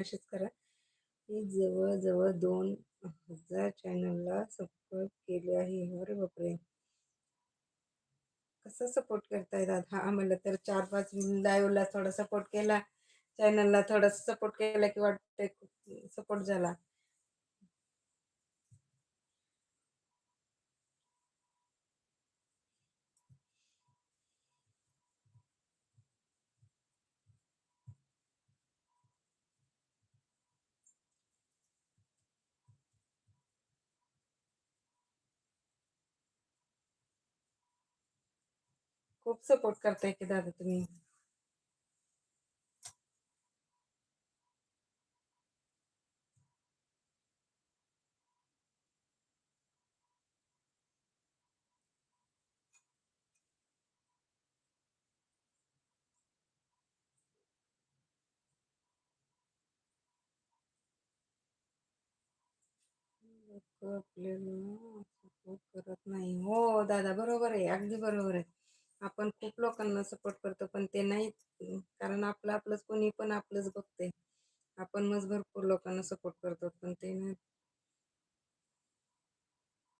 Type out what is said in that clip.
अशीच करा. मी जवळ-जवळ 2,000 चॅनलला सबस्क्राईब केले आहे. अरे बापरे! कसं सपोर्ट करताय दादा? आम्हाला तर 4-5 लाईव्हला थोडा सपोर्ट केला, चॅनलला थोडासा सपोर्ट केला की वाटतंय सपोर्ट झाला. खूप सपोर्ट करताय की दादा तुम्ही. लोकं आपल्याला सपोर्ट करत नाही. हो दादा, बरोबर आहे. अगदी बरोबर आहे. आपण खूप लोकांना सपोर्ट करतो, पण ते नाहीत. कारण आपलंच कोणी पण आपलंच बघतंय. आपण मग भरपूर लोकांना सपोर्ट करतो, पण ते नाही.